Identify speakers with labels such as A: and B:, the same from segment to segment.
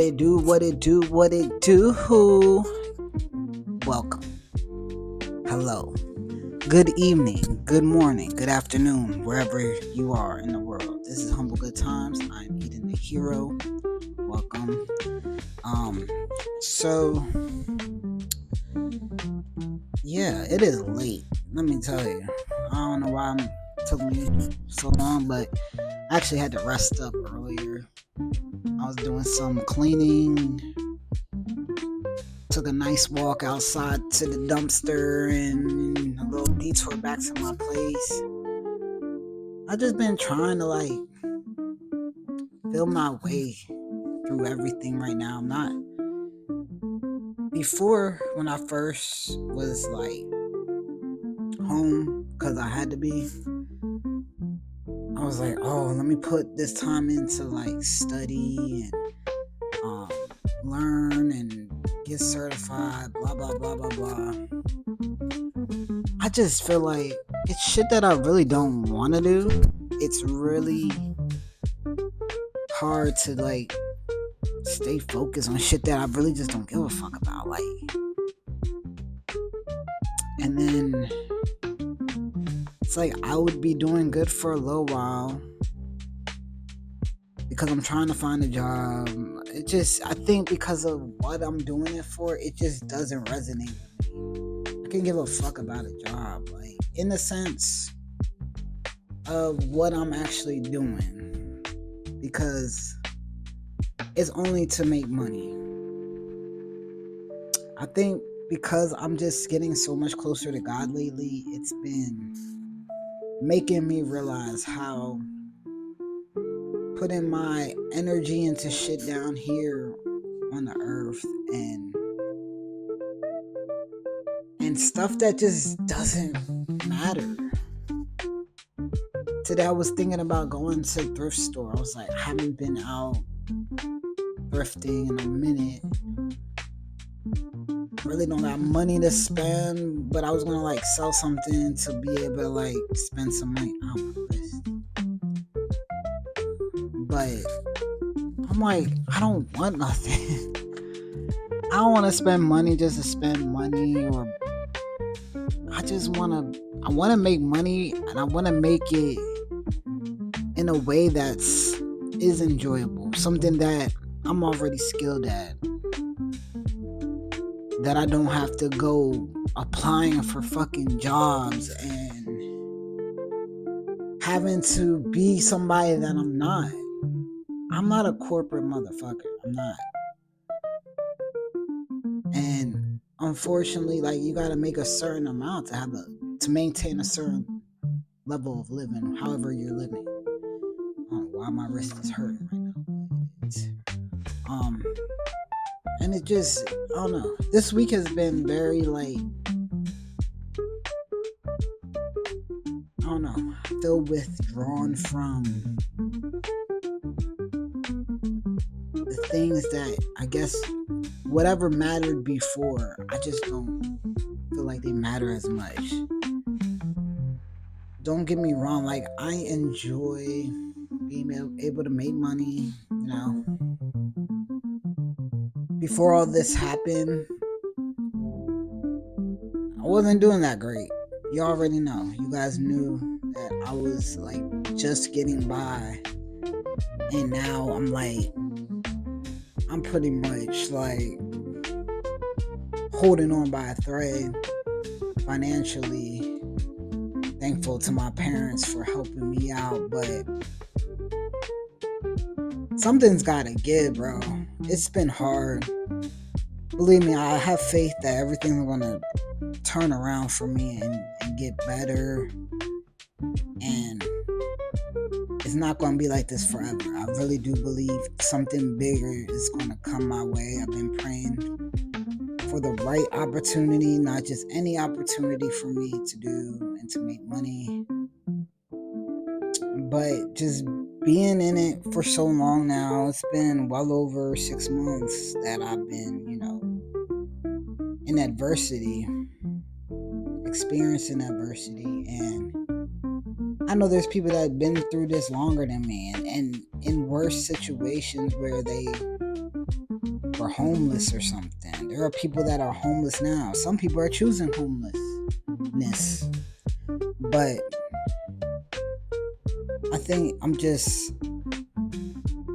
A: it do, what it do, what it do. Welcome. Hello. Good evening, good morning, good afternoon, wherever you are in the world. This is Humble Good Times. I'm Eden the Hero. Welcome. So yeah, it is late. Let me tell you. I don't know why it took me so long, but I actually had to rest up earlier. I was doing some cleaning, took a nice walk outside to the dumpster and a little detour back to my place. I've just been trying to feel my way through everything right now. I'm not before when I first was home because I had to be. I was like, oh, let me put this time into study and learn and get certified, blah blah blah blah blah. I just feel like it's shit that I really don't want to do. It's really hard to stay focused on shit that I really just don't give a fuck about. And then it's I would be doing good for a little while because I'm trying to find a job. I think because of what I'm doing it for, it just doesn't resonate with me. I can give a fuck about a job, in the sense of what I'm actually doing, because it's only to make money. I think because I'm just getting so much closer to God lately, it's been making me realize how putting my energy into shit down here on the earth and stuff that just doesn't matter. Today I was thinking about going to a thrift store. I was I haven't been out thrifting in a minute. Really don't got money to spend, but I was gonna sell something to be able to spend some money. But I'm I don't want nothing. I don't want to spend money just to spend money, or I want to make money, and I want to make it in a way is enjoyable, something that I'm already skilled at, that I don't have to go applying for fucking jobs and having to be somebody that I'm not. I'm not a corporate motherfucker. I'm not. And unfortunately, you gotta make a certain amount to maintain a certain level of living, however you're living. I don't know why my wrist is hurting right now. And it just, I don't know. This week has been very I don't know, I feel withdrawn from the things that I guess whatever mattered before. I just don't feel like they matter as much. Don't get me wrong, I enjoy being able to make money, Before all this happened, I wasn't doing that great. You already know. You guys knew that I was just getting by, and now I'm pretty much holding on by a thread financially. Thankful to my parents for helping me out, but something's gotta give, bro. It's been hard. Believe me, I have faith that everything's gonna turn around for me and get better, and it's not gonna be like this forever. I really do believe something bigger is gonna come my way. I've been praying for the right opportunity, not just any opportunity for me to do and to make money, but just being in it for so long now. It's been well over 6 months that I've been, in adversity, experiencing adversity, and I know there's people that have been through this longer than me and in worse situations where they were homeless or something. There are people that are homeless now. Some people are choosing homelessness. But I think I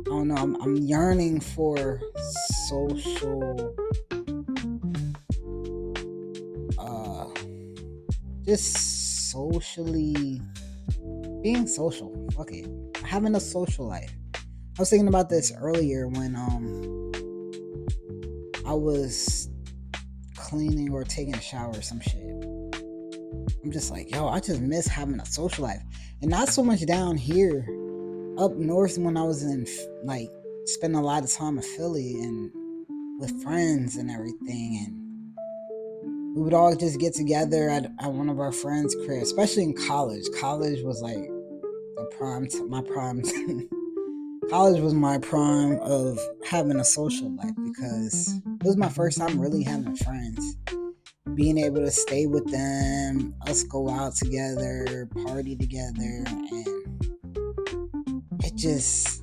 A: don't know, I'm yearning for social, just socially, being social. Fuck it. Having a social life. I was thinking about this earlier when I was cleaning or taking a shower or some shit. I'm just like, yo, I just miss having a social life. And not so much down here. Up north when I was in, like, spending a lot of time in Philly and with friends and everything. And we would all just get together at one of our friends' crib, especially in college. College was like my prime. College was my prime of having a social life because it was my first time really having friends. Being able to stay with them, us go out together, party together, and it just,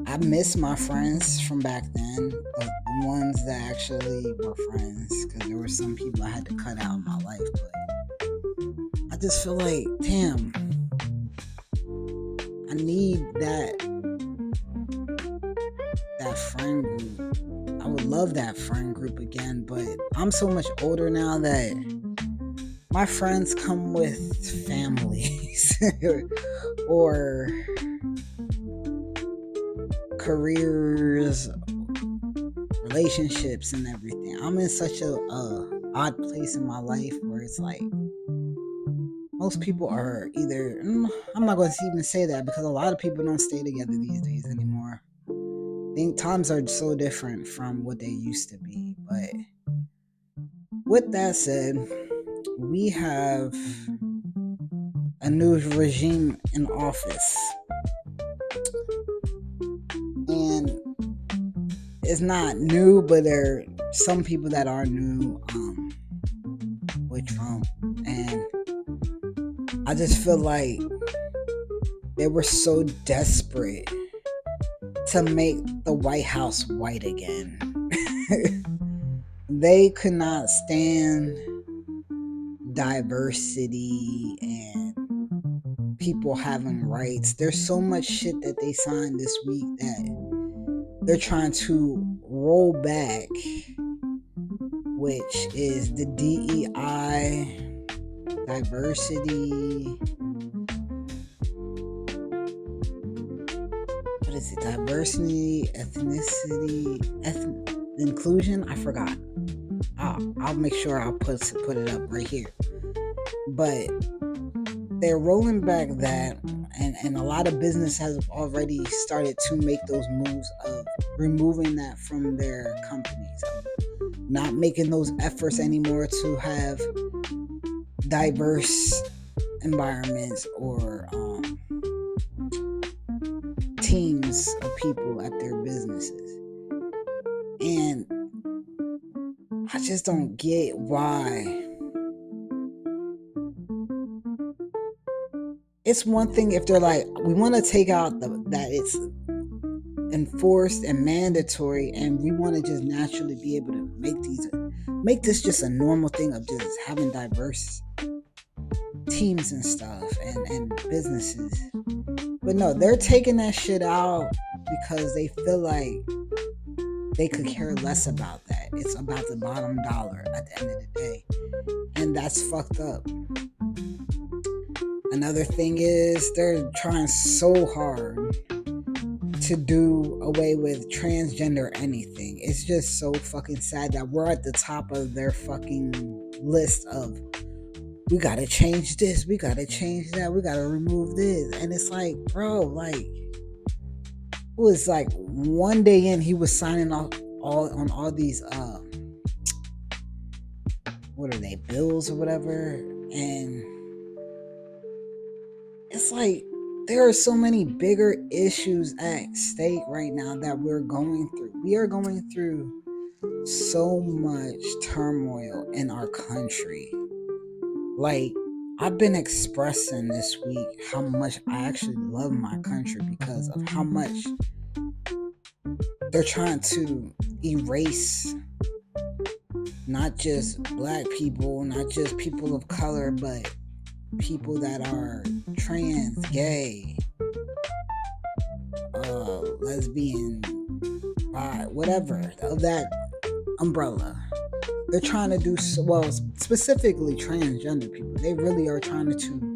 A: I miss my friends from back then, the ones that actually were friends, because there were some people I had to cut out in my life, but I just feel like, damn, I need that friend group. I would love that friend group again, but I'm so much older now that my friends come with families or careers, relationships, and everything. I'm in such a odd place in my life where it's like most people are either, I'm not going to even say that because a lot of people don't stay together these days anymore. I think times are so different from what they used to be. But with that said, we have a new regime in office, and it's not new, but there are some people that are new with Trump, and I just feel like they were so desperate to make the White House white again. They could not stand diversity and people having rights. There's so much shit that they signed this week that they're trying to roll back, which is the DEI, diversity, what is it? Diversity, ethnicity, inclusion. I forgot. I'll make sure I'll put it up right here. But they're rolling back that, and a lot of business has already started to make those moves of removing that from their companies, not making those efforts anymore to have diverse environments or teams of people at their businesses. And I just don't get why. It's one thing if they're like, we want to take out that it's enforced and mandatory, and we want to just naturally be able to make this just a normal thing of just having diverse teams and stuff and businesses. But no, they're taking that shit out because they feel like they could care less about that. It's about the bottom dollar at the end of the day. And that's fucked up. Another thing is they're trying so hard to do away with transgender anything. It's just so fucking sad that we're at the top of their fucking list of, we gotta change this, we gotta change that, we gotta remove this. And it's like, bro, like, it was like one day in, he was signing off on all these what are they, bills or whatever, and it's like there are so many bigger issues at stake right now that we're going through. We are going through so much turmoil in our country. Like, I've been expressing this week how much I actually love my country because of how much they're trying to erase not just black people, not just people of color, but people that are trans, gay, lesbian, bi, whatever of that umbrella. They're trying to do well, specifically transgender people. They really are trying to.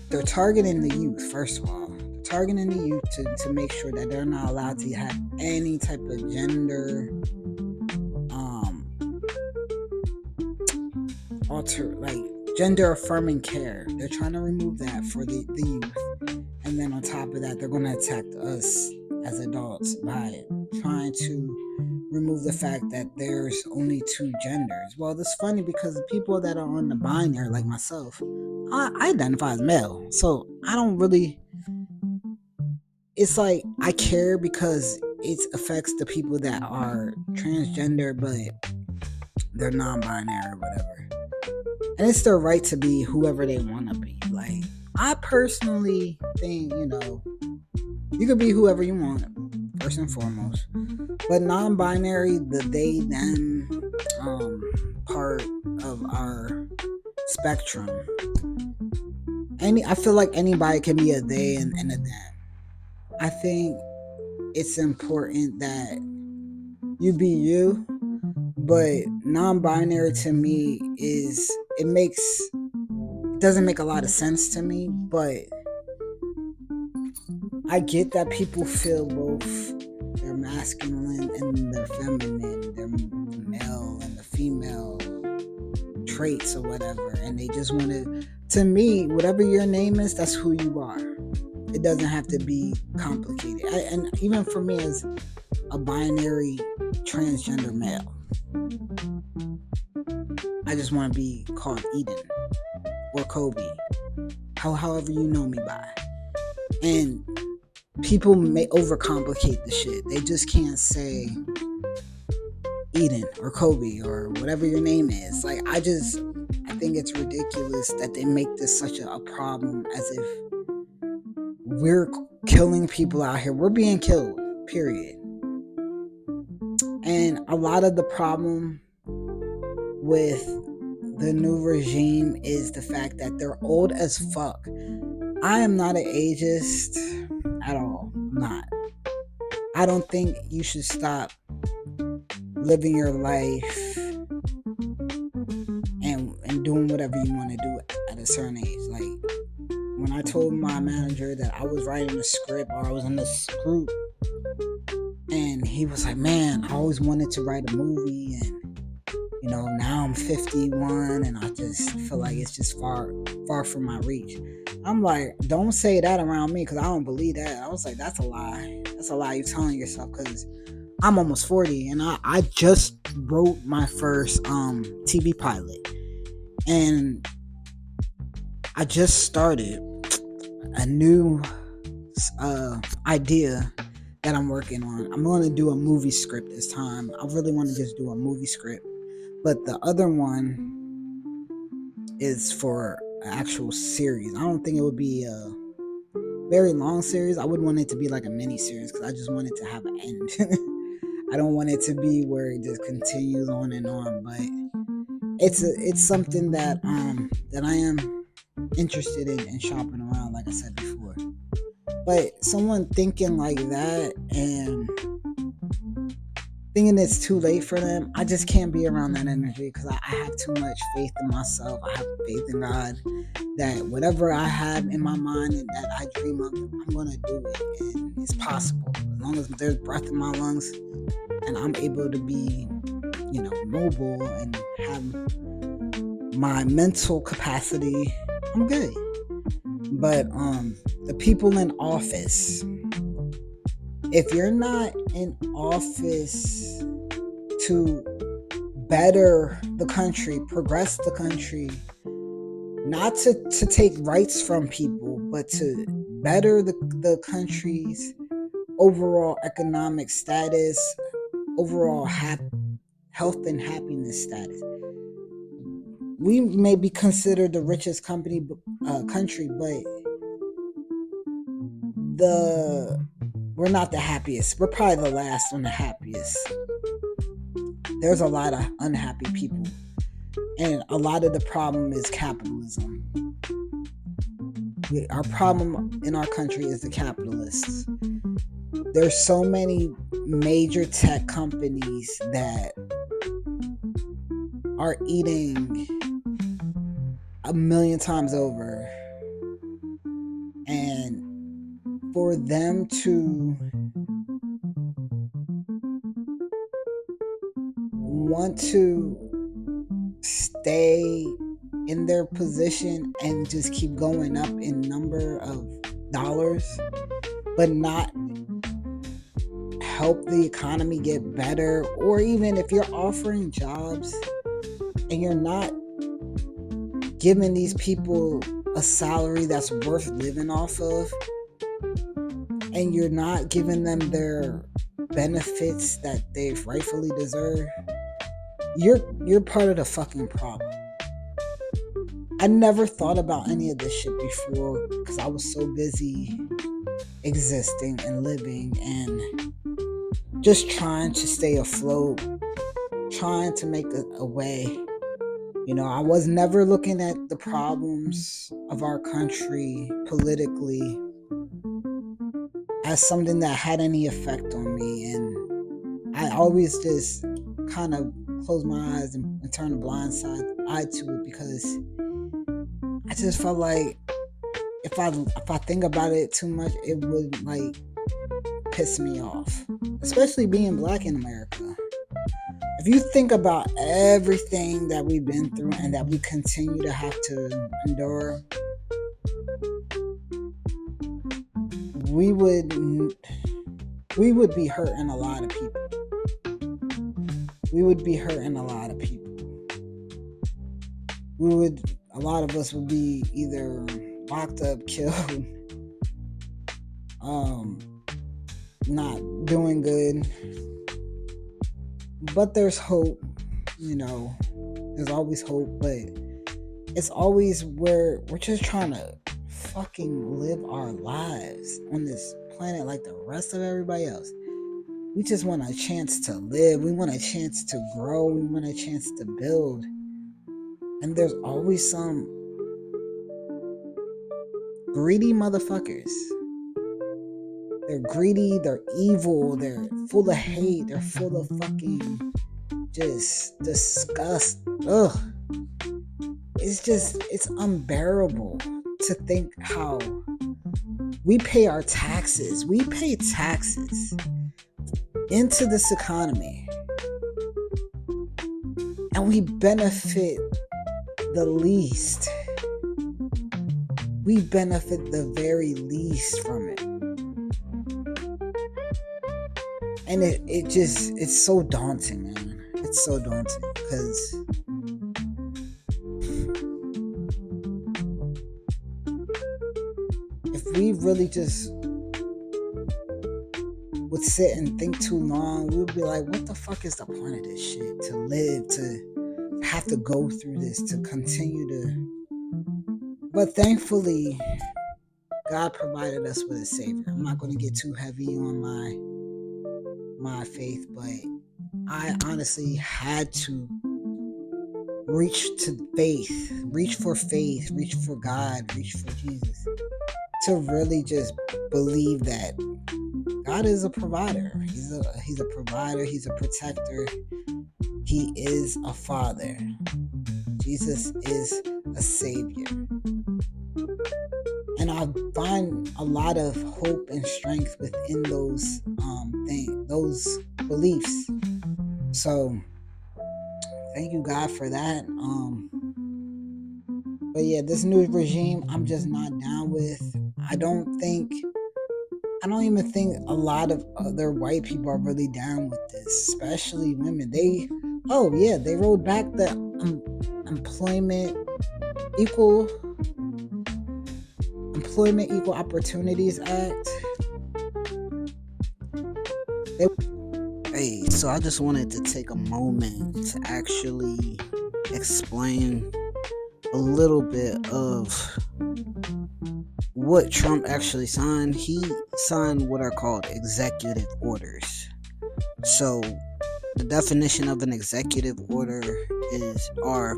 A: They're targeting the youth first of all. They're targeting the youth to make sure that they're not allowed to have any type of gender like gender affirming care. They're trying to remove that for the youth. And then on top of that, they're going to attack us as adults by trying to remove the fact that there's only two genders. Well, it's funny because the people that are on the binary, like myself, I identify as male. So I don't really. It's like I care because it affects the people that are transgender, but they're non-binary or whatever. And it's their right to be whoever they want to be. Like, I personally think, you could be whoever you want, first and foremost. But non-binary, the they, them part of our spectrum. I feel like anybody can be a they and a them. I think it's important that you be you, but non-binary to me doesn't make a lot of sense to me, but I get that people feel both their masculine and their feminine, their male and the female traits or whatever, and they just want to me, whatever your name is, that's who you are. It doesn't have to be complicated. And even for me as a binary transgender male, I just want to be called Eden or Kobe, however you know me by. And people may overcomplicate the shit. They just can't say Eden or Kobe or whatever your name is. Like, I think it's ridiculous that they make this such a problem, as if we're killing people out here. We're being killed, period. And a lot of the problem with the new regime is the fact that they're old as fuck. I am not an ageist at all. I'm not. I don't think you should stop living your life and doing whatever you want to do at a certain age. Like, when I told my manager that I was writing a script, or I was in this group, and he was like, man, I always wanted to write a movie, and now I'm 51 and I just feel like it's just far from my reach. I'm like, don't say that around me, because I don't believe that. I was like, that's a lie. That's a lie you're telling yourself, because I'm almost 40 and I just wrote my first TV pilot, and I just started a new idea that I'm working on. I'm going to do a movie script this time. I really want to just do a movie script, but the other one is for an actual series. I don't think it would be a very long series. I would want it to be like a mini series, because I just want it to have an end. I don't want it to be where it just continues on and on, but it's something that I am interested in shopping around, like I said before. But someone thinking like that and thinking it's too late for them, I just can't be around that energy, because I have too much faith in myself. I have faith in God that whatever I have in my mind and that I dream of, I'm going to do it, and it's possible. As long as there's breath in my lungs and I'm able to be, mobile and have my mental capacity, I'm good. But the people in office, if you're not in office to better the country, progress the country, not to take rights from people, but to better the country's overall economic status, overall health and happiness status. We may be considered the richest country, but the we're not the happiest. We're probably the last on the happiest. There's a lot of unhappy people. And a lot of the problem is capitalism. Our problem in our country is the capitalists. There's so many major tech companies that are eating a million times over. And for them to want to stay in their position and just keep going up in number of dollars, but not help the economy get better, or even if you're offering jobs and you're not giving these people a salary that's worth living off of, and you're not giving them their benefits that they rightfully deserve, you're part of the fucking problem. I never thought about any of this shit before because I was so busy existing and living and just trying to stay afloat, trying to make a way. You know, I was never looking at the problems of our country politically as something that had any effect on me, and I always just kind of close my eyes and turn a blind eye to it because I just felt like if I think about it too much, it would like piss me off, especially being black in America. If you think about everything that we've been through and that we continue to have to endure, we would be hurting a lot of people. We would be hurting a lot of people. A lot of us would be either locked up, killed, not doing good. But there's hope, you know. There's always hope, but it's always where we're just trying to fucking live our lives on this planet like the rest of everybody else. We just want a chance to live. We want a chance to grow. We want a chance to build. And there's always some greedy motherfuckers. They're greedy, they're evil, they're full of hate, they're full of fucking just disgust. Ugh. It's unbearable to think how we pay our taxes. We pay taxes into this economy. And we benefit the least. We benefit the very least from it. And it's so daunting, man. It's so daunting because if we really just would sit and think too long, we would be like, what the fuck is the point of this shit? To live, to have to go through this, to continue to... But thankfully, God provided us with a savior. I'm not going to get too heavy on my faith, but I honestly had to reach for faith, reach for God, reach for Jesus, to really just believe that God is a provider. He's a provider, he's a protector, he is a father. Jesus is a savior. And I find a lot of hope and strength within those those beliefs. So thank you, God, for that. But yeah, this new regime, I'm just not down with. I don't even think a lot of other white people are really down with this, especially women. They rolled back the Equal Opportunities Act. So I just wanted to take a moment to actually explain a little bit of what Trump actually signed. He signed what are called executive orders. So the definition of an executive order are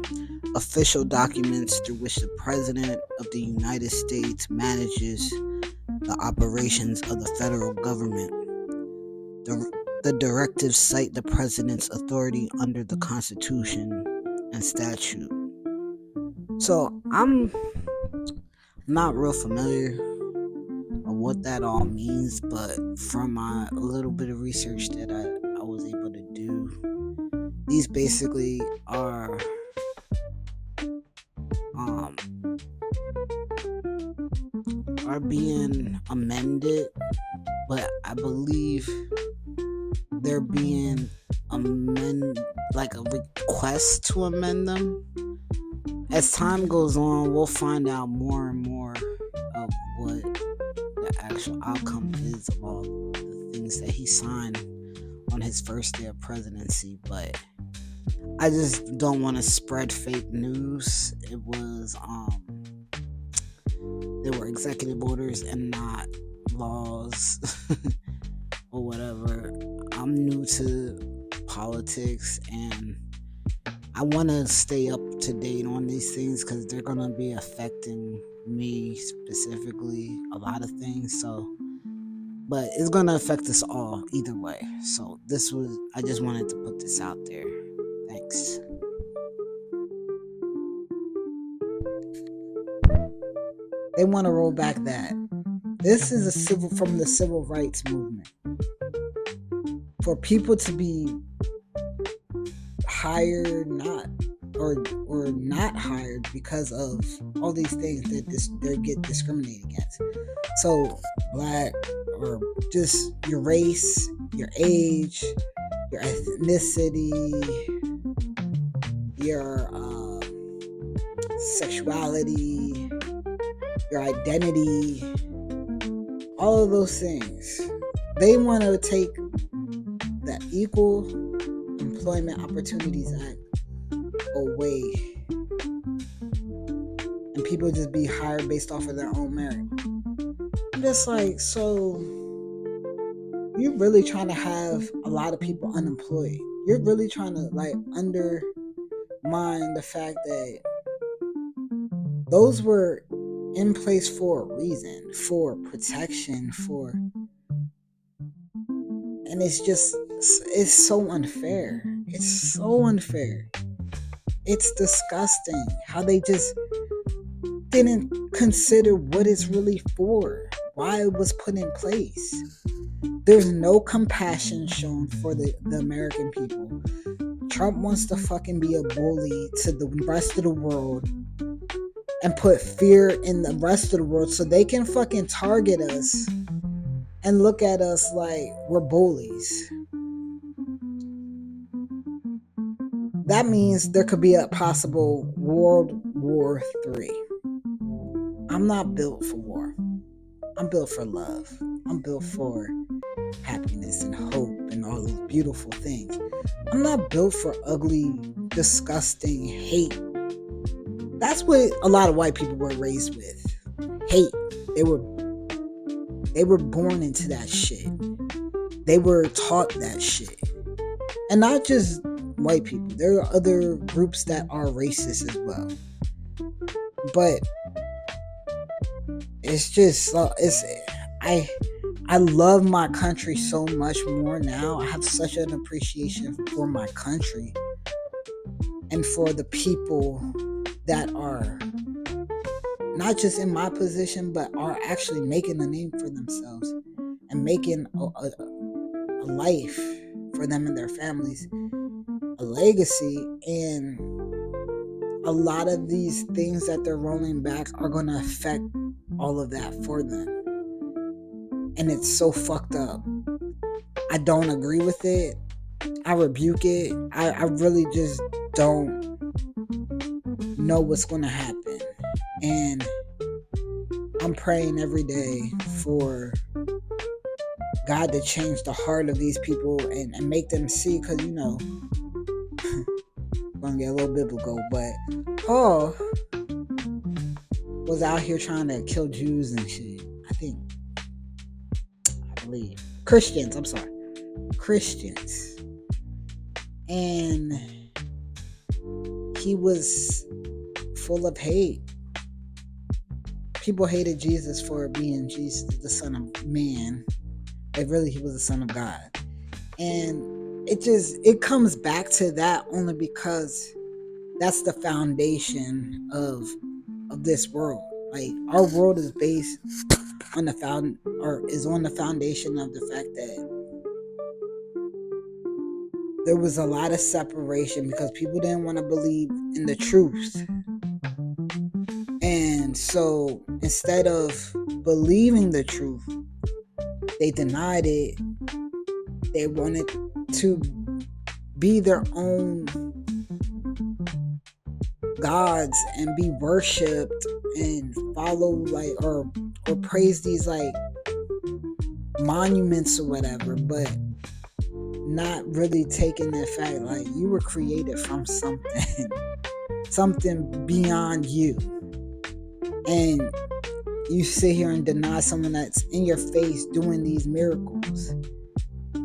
A: official documents through which the President of the United States manages the operations of the federal government. The directives cite the President's authority under the Constitution and statute. So I'm not real familiar with what that all means, but from my little bit of research that I was able to do, these basically are being amended, but I believe they're being like a request to amend them. As time goes on, we'll find out more and more of what the actual outcome is of all the things that he signed on his first day of presidency. But I just don't want to spread fake news. It was they were executive orders and not laws or whatever. I'm new to politics and I want to stay up to date on these things because they're going to be affecting me specifically, a lot of things. So, but it's going to affect us all either way. So I just wanted to put this out there. Thanks. They want to roll back that. This is from the civil rights movement. For people to be hired, not hired because of all these things that they get discriminated against. So black, or just your race, your age, your ethnicity, your sexuality, your identity, all of those things. They want to take the Equal Employment Opportunities Act away, and people just be hired based off of their own merit. I'm just like, so you're really trying to have a lot of people unemployed. You're really trying to like undermine the fact that those were in place for a reason, for protection, and it's so unfair. It's so unfair. It's disgusting how they just didn't consider what it's really for, why it was put in place. There's no compassion shown for the American people. Trump wants to fucking be a bully to the rest of the world and put fear in the rest of the world so they can fucking target us and look at us like we're bullies. That means there could be a possible World War III. I'm not built for war. I'm built for love. I'm built for happiness and hope and all those beautiful things. I'm not built for ugly, disgusting hate. That's what a lot of white people were raised with. Hate. They were born into that shit. They were taught that shit. And not just white people. There are other groups that are racist as well. But it's just I love my country so much more now. I have such an appreciation for my country and for the people that are not just in my position, but are actually making a name for themselves and making a life for them and their families, a legacy. And a lot of these things that they're rolling back are going to affect all of that for them. And it's so fucked up. I don't agree with it. I rebuke it. I really just don't know what's going to happen. And I'm praying every day for God to change the heart of these people and make them see, because, you know, I'm going to get a little biblical, but Paul was out here trying to kill Jews and shit. I believe Christians. I'm sorry, Christians, and he was full of hate. People hated Jesus for being Jesus, the Son of Man, but really he was the Son of God. And it comes back to that only because that's the foundation of this world. Like, our world is based on the foundation of the fact that there was a lot of separation because people didn't want to believe in the truth. And so instead of believing the truth, they denied it. They wanted to be their own gods and be worshipped and follow or praise these monuments or whatever, but not really taking the fact you were created from something beyond you. And you sit here and deny someone that's in your face doing these miracles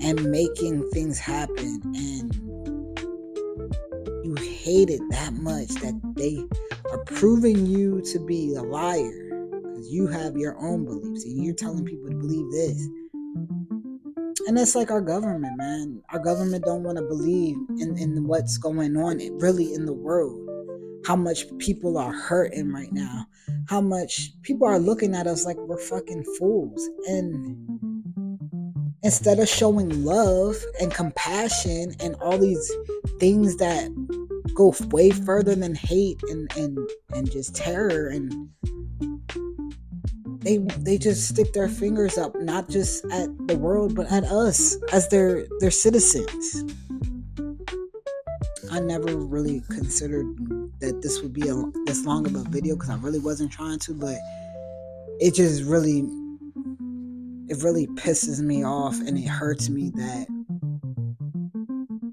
A: and making things happen, and you hate it that much that they are proving you to be a liar because you have your own beliefs and you're telling people to believe this. And that's like our government, man. Our government don't want to believe in what's going on really in the world. How much people are hurting right now. How much people are looking at us like we're fucking fools. And instead of showing love and compassion and all these things that go way further than hate and just terror, and they just stick their fingers up, not just at the world but at us as their citizens. I never really considered that this would be this long of a video because I really wasn't trying to, but it really pisses me off and it hurts me that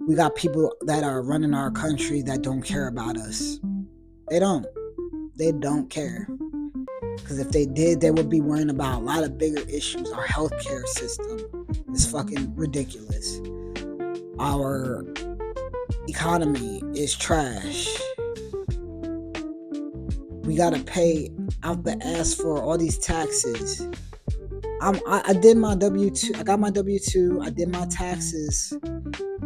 A: we got people that are running our country that don't care about us. They don't care. Because if they did, they would be worrying about a lot of bigger issues. Our healthcare system is fucking ridiculous. Our economy is trash. We gotta pay out the ass for all these taxes. I did my W-2. I got my W-2. I did my taxes,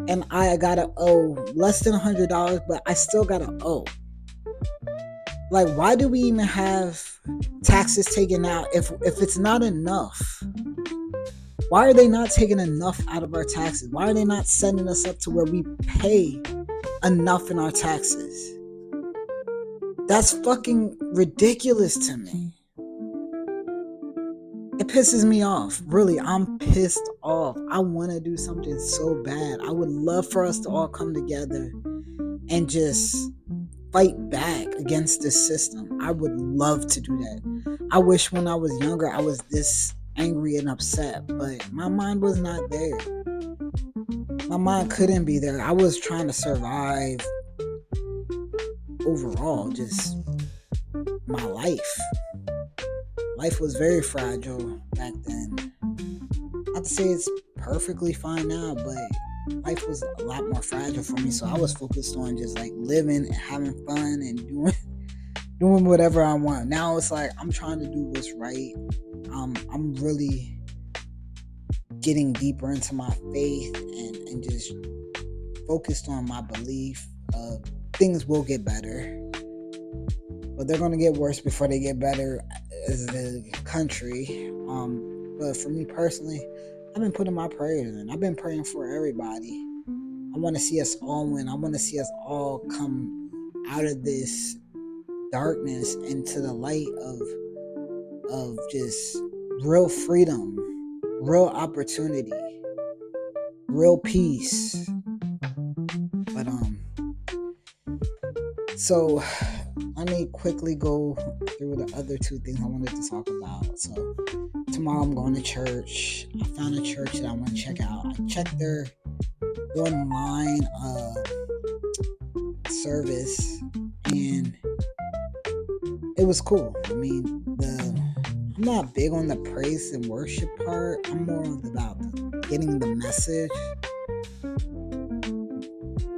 A: and I gotta owe less than $100, but I still gotta owe. Why do we even have taxes taken out if it's not enough? Why are they not taking enough out of our taxes? Why are they not setting us up to where we pay enough in our taxes? That's fucking ridiculous to me. It pisses me off. Really, I'm pissed off. I want to do something so bad. I would love for us to all come together and just fight back against this system. I would love to do that. I wish when I was younger I was this angry and upset, but my mind was not there. My mind couldn't be there. I was trying to survive overall, just my life. Life was very fragile back then. Not to say it's perfectly fine now, but life was a lot more fragile for me, so I was focused on just living and having fun and doing whatever I want. Now it's I'm trying to do what's right. I'm really getting deeper into my faith and just focused on my belief of things will get better, but they're going to get worse before they get better as a country. But for me personally, I've been putting my prayers in. I've been praying for everybody. I want to see us all win. I want to see us all come out of this darkness into the light of just real freedom, real opportunity, real peace. But so let me quickly go through the other two things I wanted to talk about. So tomorrow I'm going to church. I found a church that I want to check out. I checked their online service, and it was cool. I mean, I'm not big on the praise and worship part. I'm more about getting the message.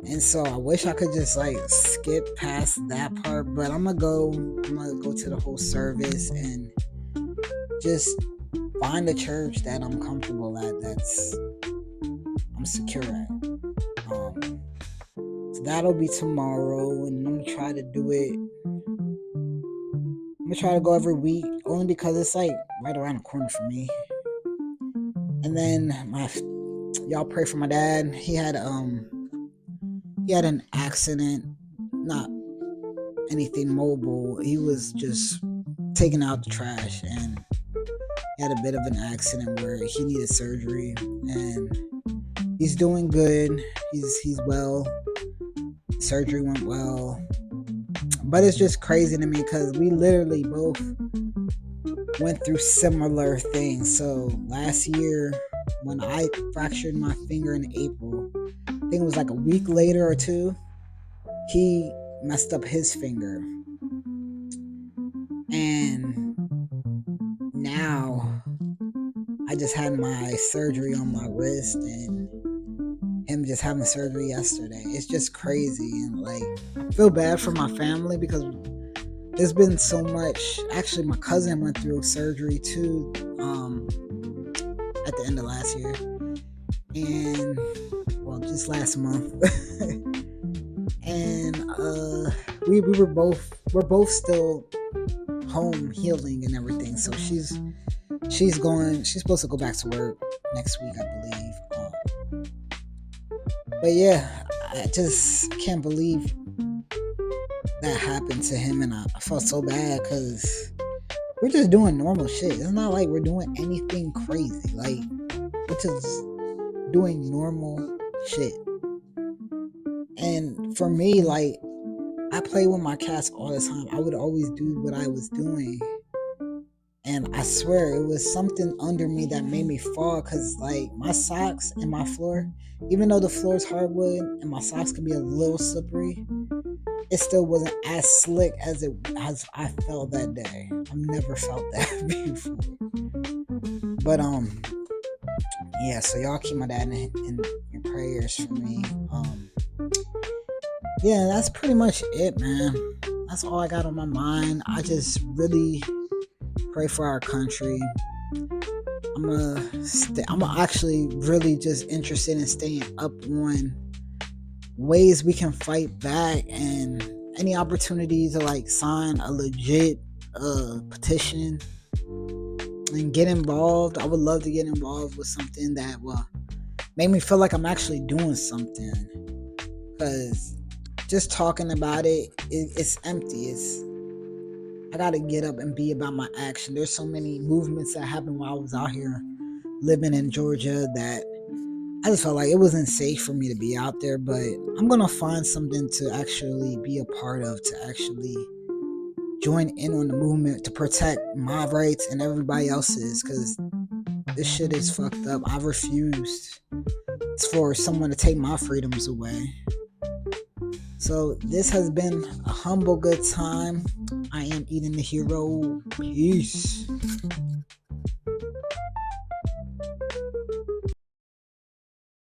A: And so I wish I could just like skip past that part, but I'm gonna go to the whole service and just find a church that I'm comfortable at, I'm secure at. So that'll be tomorrow, and I'm gonna try to do it. I'm gonna try to go every week, only because it's like right around the corner for me. And then y'all pray for my dad. He had an accident, not anything mobile. He was just taking out the trash, and he had a bit of an accident where he needed surgery, and he's doing good. He's well. Surgery went well, but it's just crazy to me because we literally both went through similar things. So last year, when I fractured my finger in April, I think it was like a week later or two, he messed up his finger. And now I just had my surgery on my wrist, and him just having surgery yesterday. It's just crazy. And like, I feel bad for my family because there's been so much. Actually, my cousin went through surgery too, at the end of last year, and well, just last month. And we're both still home healing and everything. So she's supposed to go back to work next week, I believe. But yeah, I just can't believe that happened to him, and I felt so bad because we're just doing normal shit. It's not like we're doing anything crazy. Like, we're just doing normal shit. And for me, like, I play with my cats all the time. I would always do what I was doing. And I swear it was something under me that made me fall, because like my socks and my floor, even though the floor is hardwood and my socks can be a little slippery, it still wasn't as slick as I felt that day. I've never felt that before. But yeah, so y'all keep my dad in your prayers for me. Yeah, that's pretty much it, man. That's all I got on my mind. I just really pray for our country. I'm actually really just interested in staying up on ways we can fight back, and any opportunity to like sign a legit petition and get involved. I would love to get involved with something that will make me feel like I'm actually doing something, because just talking about it's empty. I gotta get up and be about my action. There's so many movements that happened while I was out here living in Georgia that I just felt like it wasn't safe for me to be out there. But I'm gonna find something to actually be a part of, to actually join in on the movement to protect my rights and everybody else's, because this shit is fucked up. I refused for someone to take my freedoms away. So this has been a humble good time. I am Eden the Hero. Peace.